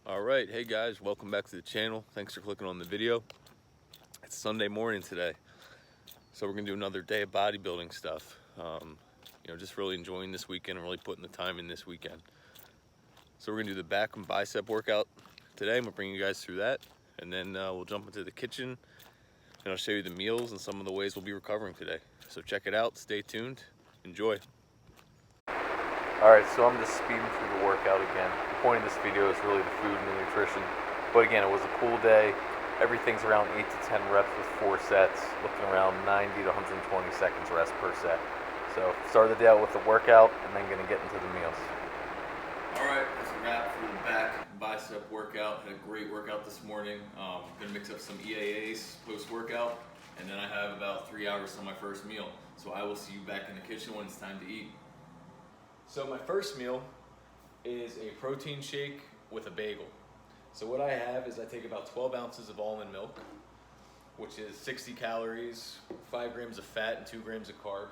All right, hey guys, welcome back to the channel. Thanks for clicking on the video. It's Sunday morning today, so we're gonna do another day of bodybuilding stuff. Just really enjoying this weekend and really putting the time in this weekend. So we're gonna do the back and bicep workout today. I'm gonna bring you guys through that, and then we'll jump into the kitchen and I'll show you the meals and some of the ways we'll be recovering today. So check it out, stay tuned, enjoy. All right, so I'm just speeding through the workout again. The point of this video is really the food and the nutrition. But again, it was a pool day. Everything's around 8 to 10 reps with 4 sets, looking around 90 to 120 seconds rest per set. So started the day out with the workout and then gonna get into the meals. All right, that's a wrap for the back bicep workout. Had a great workout this morning. Gonna mix up some EAAs post-workout, and then I have about 3 hours till my first meal. So I will see you back in the kitchen when it's time to eat. So my first meal is a protein shake with a bagel. So what I have is I take about 12 ounces of almond milk, which is 60 calories, 5 grams of fat, and 2 grams of carb.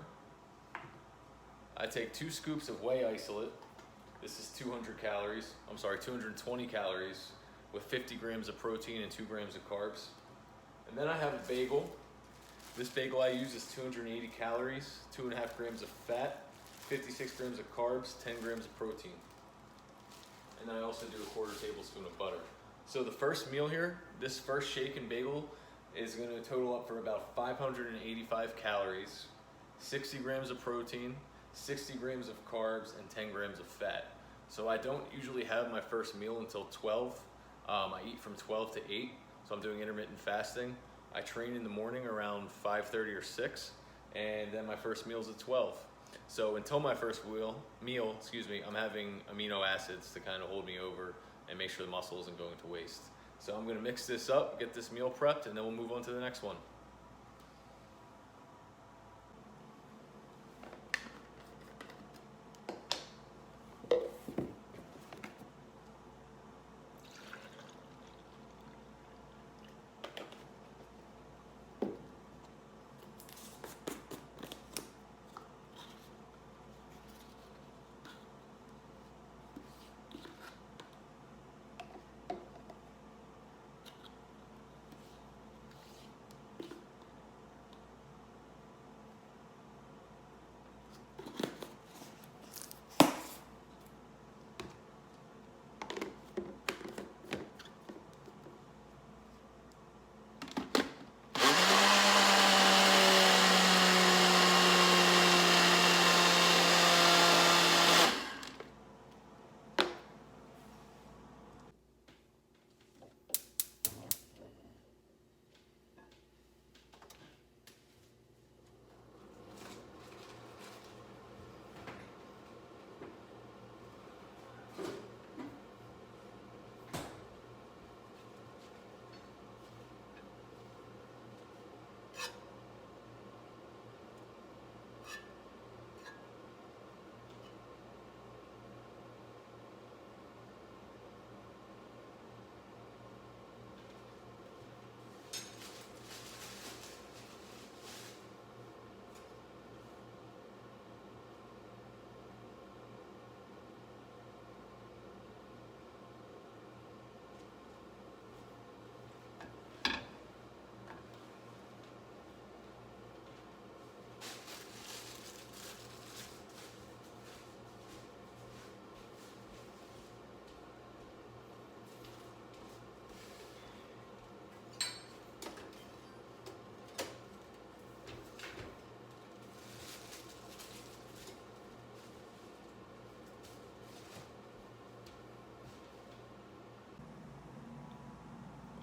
I take 2 scoops of whey isolate. This is 220 calories with 50 grams of protein and 2 grams of carbs. And then I have a bagel. This bagel I use is 280 calories, 2.5 grams of fat, 56 grams of carbs, 10 grams of protein. And then I also do a 1/4 tablespoon of butter. So the first meal here, this first shake and bagel is gonna total up for about 585 calories, 60 grams of protein, 60 grams of carbs, and 10 grams of fat. So I don't usually have my first meal until 12. I eat from 12 to 8, so I'm doing intermittent fasting. I train in the morning around 5:30 or 6, and then my first meal is at 12. So until my first meal, I'm having amino acids to kind of hold me over and make sure the muscle isn't going to waste. So I'm gonna mix this up, get this meal prepped, and then we'll move on to the next one.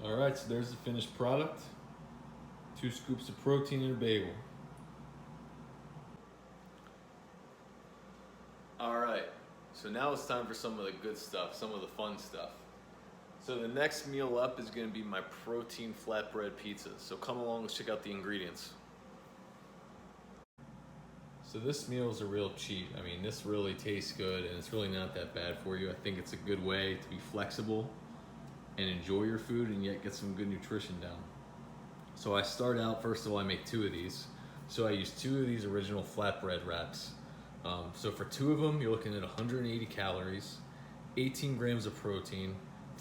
All right, so there's the finished product. 2 scoops of protein in a bagel. All right, so now it's time for some of the good stuff, some of the fun stuff. So the next meal up is gonna be my protein flatbread pizza. So come along, let's check out the ingredients. So this meal is a real cheat. I mean, this really tastes good and it's really not that bad for you. I think it's a good way to be flexible and enjoy your food and yet get some good nutrition down. So I start out, first of all, I make 2 of these. So I use 2 of these original flatbread wraps. So for 2 of them, you're looking at 180 calories, 18 grams of protein,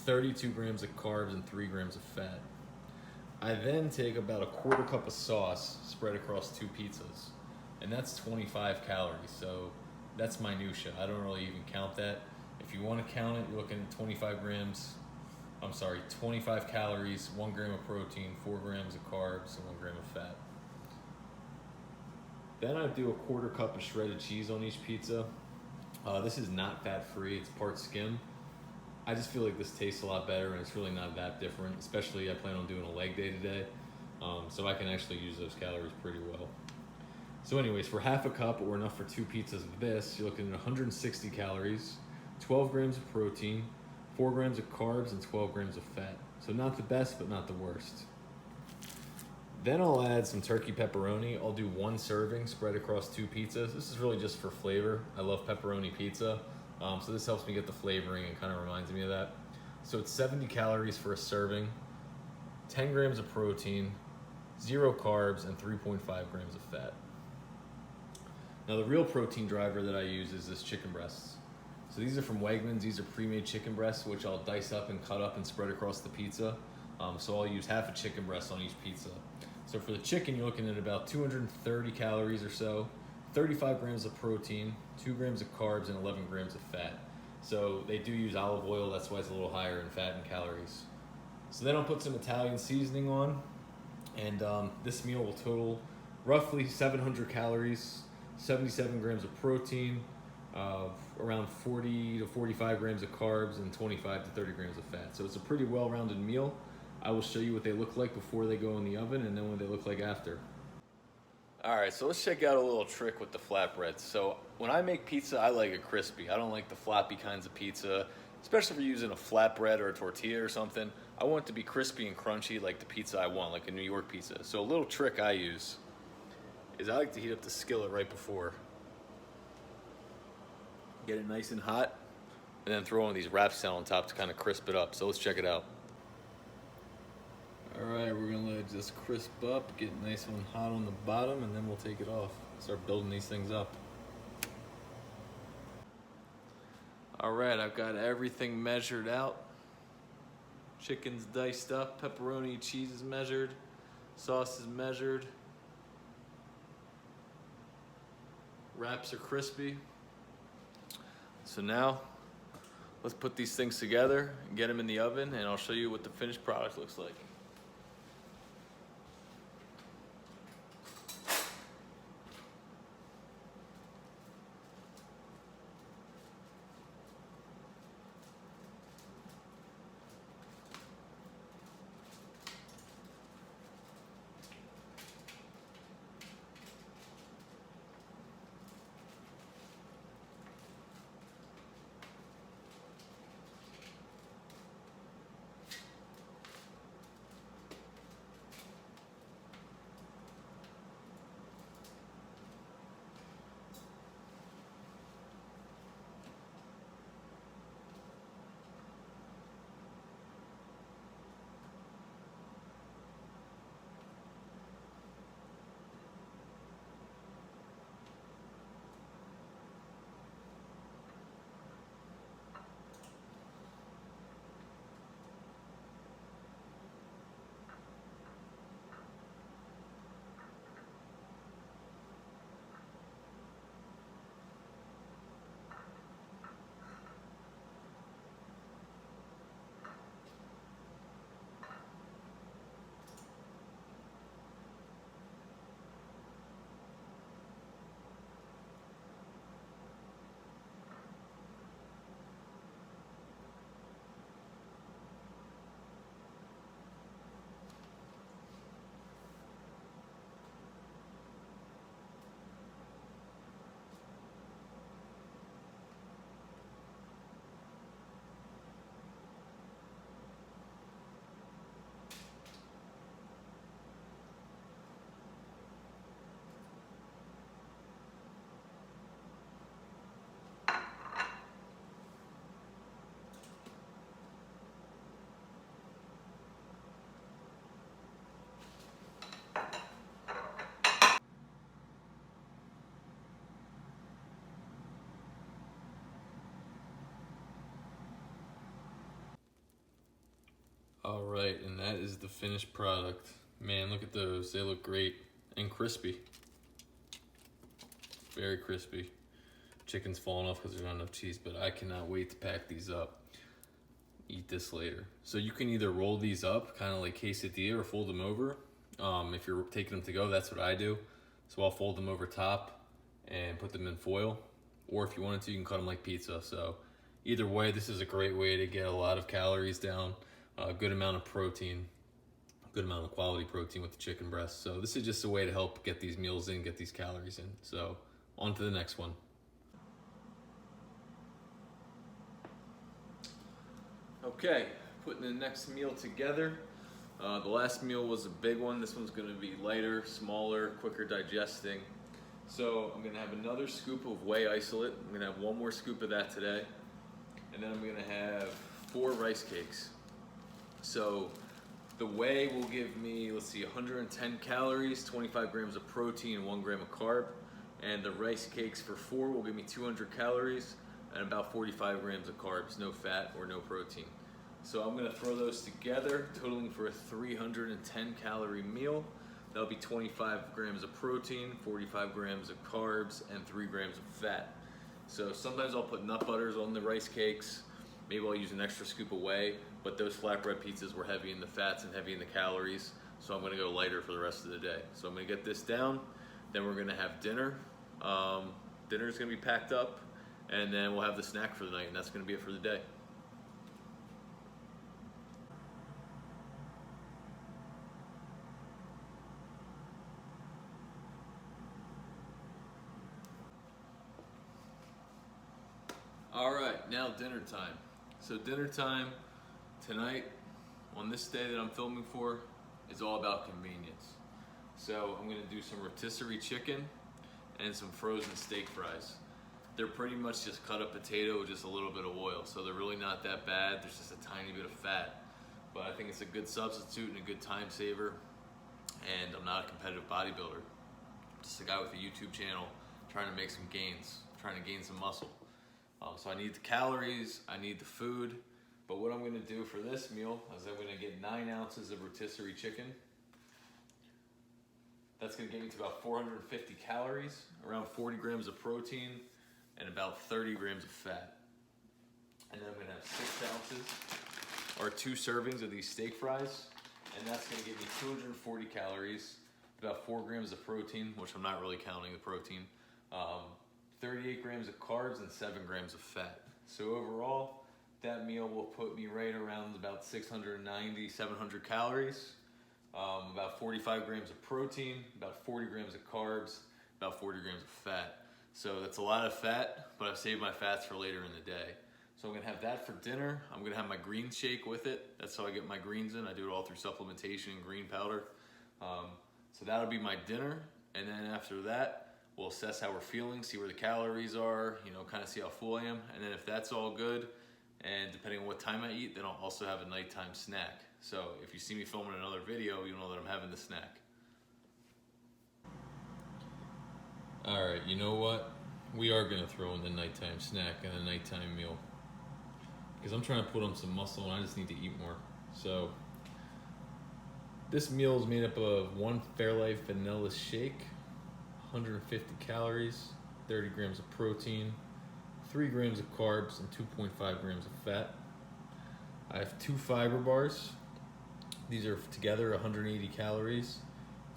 32 grams of carbs and 3 grams of fat. I then take about a quarter cup of sauce spread across 2 pizzas, and that's 25 calories. So that's minutia. I don't really even count that. If you want to count it, you're looking at 25 calories, 1 gram of protein, 4 grams of carbs, and 1 gram of fat. Then I do a quarter cup of shredded cheese on each pizza. This is not fat-free, it's part skim. I just feel like this tastes a lot better, and it's really not that different, especially I plan on doing a leg day today, so I can actually use those calories pretty well. So anyways, for half a cup, or enough for 2 pizzas of this, you're looking at 160 calories, 12 grams of protein, 4 grams of carbs, and 12 grams of fat. So not the best, but not the worst. Then I'll add some turkey pepperoni. I'll do 1 serving spread across 2 pizzas. This is really just for flavor. I love pepperoni pizza, so this helps me get the flavoring and kind of reminds me of that. So it's 70 calories for a serving, 10 grams of protein, 0 carbs, and 3.5 grams of fat. Now the real protein driver that I use is this chicken breasts. So these are from Wegmans. These are pre-made chicken breasts, which I'll dice up and cut up and spread across the pizza. So I'll use half a chicken breast on each pizza. So for the chicken, you're looking at about 230 calories or so, 35 grams of protein, 2 grams of carbs, and 11 grams of fat. So they do use olive oil, that's why it's a little higher in fat and calories. So then I'll put some Italian seasoning on, and this meal will total roughly 700 calories, 77 grams of protein, around 40 to 45 grams of carbs, and 25 to 30 grams of fat. So it's a pretty well-rounded meal. I will show you what they look like before they go in the oven, and then what they look like after. All right, so let's check out a little trick with the flatbreads. So when I make pizza, I like it crispy. I don't like the floppy kinds of pizza, especially if you're using a flatbread or a tortilla or something. I want it to be crispy and crunchy like the pizza I want, like a New York pizza. So a little trick I use is I like to heat up the skillet right before. Get it nice and hot, and then throw on these wraps down on top to kind of crisp it up. So let's check it out. All right, we're gonna let it just crisp up, get nice and hot on the bottom, and then we'll take it off. Start building these things up. All right, I've got everything measured out. Chicken's diced up, pepperoni, cheese is measured, sauce is measured. Wraps are crispy. So now, let's put these things together and get them in the oven, and I'll show you what the finished product looks like. All right, and that is the finished product. Man, look at those. They look great and crispy. Very crispy. Chicken's falling off because there's not enough cheese, but I cannot wait to pack these up. Eat this later. So you can either roll these up, kind of like quesadilla, or fold them over. If you're taking them to go, that's what I do. So I'll fold them over top and put them in foil. Or if you wanted to, you can cut them like pizza. So either way, this is a great way to get a lot of calories down, a good amount of protein, a good amount of quality protein with the chicken breast. So this is just a way to help get these meals in, get these calories in. So on to the next one. Okay, putting the next meal together. The last meal was a big one. This one's gonna be lighter, smaller, quicker digesting. So I'm gonna have another scoop of whey isolate. I'm gonna have one more scoop of that today. And then I'm gonna have 4 rice cakes. So the whey will give me, let's see, 110 calories, 25 grams of protein, and 1 gram of carb. And the rice cakes for 4 will give me 200 calories and about 45 grams of carbs, no fat or no protein. So I'm gonna throw those together, totaling for a 310 calorie meal. That'll be 25 grams of protein, 45 grams of carbs, and 3 grams of fat. So sometimes I'll put nut butters on the rice cakes. Maybe I'll use an extra scoop of whey, but those flatbread pizzas were heavy in the fats and heavy in the calories. So I'm gonna go lighter for the rest of the day. So I'm gonna get this down, then we're gonna have dinner. Dinner's gonna be packed up, and then we'll have the snack for the night, and that's gonna be it for the day. All right, now dinner time. So dinner time tonight, on this day that I'm filming for, is all about convenience. So I'm gonna do some rotisserie chicken and some frozen steak fries. They're pretty much just cut up potato with just a little bit of oil, so they're really not that bad. There's just a tiny bit of fat, but I think it's a good substitute and a good time saver. And I'm not a competitive bodybuilder. I'm just a guy with a YouTube channel trying to make some gains, trying to gain some muscle. So I need the calories, I need the food, but what I'm gonna do for this meal is I'm gonna get 9 ounces of rotisserie chicken. That's gonna get me to about 450 calories, around 40 grams of protein, and about 30 grams of fat. And then I'm gonna have 6 ounces, or 2 servings of these steak fries, and that's gonna give me 240 calories, about 4 grams of protein, which I'm not really counting the protein, 38 grams of carbs, and 7 grams of fat. So overall, that meal will put me right around about 690, 700 calories, about 45 grams of protein, about 40 grams of carbs, about 40 grams of fat. So that's a lot of fat, but I've saved my fats for later in the day. So I'm gonna have that for dinner. I'm gonna have my green shake with it. That's how I get my greens in. I do it all through supplementation and green powder. So that'll be my dinner. And then after that, we'll assess how we're feeling, see where the calories are, kind of see how full I am. And then if that's all good, and depending on what time I eat, then I'll also have a nighttime snack. So if you see me filming another video, you'll know that I'm having the snack. All right, you know what? We are gonna throw in the nighttime snack and the nighttime meal, because I'm trying to put on some muscle and I just need to eat more. So this meal is made up of 1 Fairlife vanilla shake, 150 calories, 30 grams of protein, 3 grams of carbs, and 2.5 grams of fat. I have 2 fiber bars. These are together 180 calories,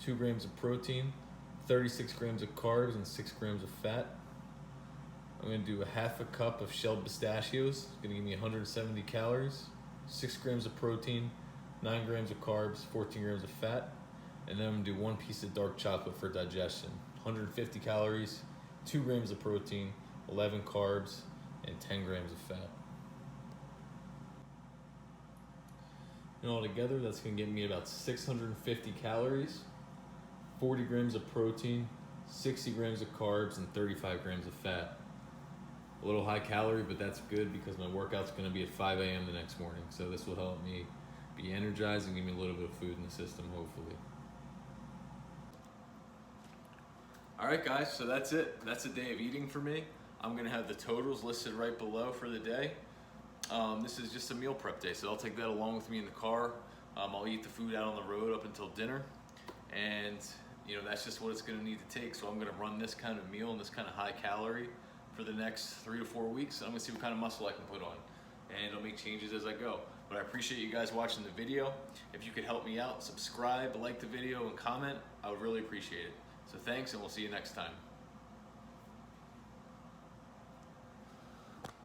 2 grams of protein, 36 grams of carbs, and 6 grams of fat. I'm gonna do a half a cup of shelled pistachios. It's gonna give me 170 calories, 6 grams of protein, 9 grams of carbs, 14 grams of fat. And then I'm gonna do 1 piece of dark chocolate for digestion. 150 calories, 2 grams of protein, 11 carbs, and 10 grams of fat. And all together, that's gonna get me about 650 calories, 40 grams of protein, 60 grams of carbs, and 35 grams of fat. A little high calorie, but that's good because my workout's gonna be at 5 a.m. the next morning. So this will help me be energized and give me a little bit of food in the system, hopefully. All right, guys, so that's it. That's a day of eating for me. I'm gonna have the totals listed right below for the day. This is just a meal prep day, so I'll take that along with me in the car. I'll eat the food out on the road up until dinner, and you know, that's just what it's going to need to take. So I'm going to run this kind of meal and this kind of high calorie for the next 3 to 4 weeks, and I'm going to see what kind of muscle I can put on, and I'll make changes as I go. But I appreciate you guys watching the video. If you could help me out, subscribe, like the video, and comment, I would really appreciate it. So thanks, and we'll see you next time.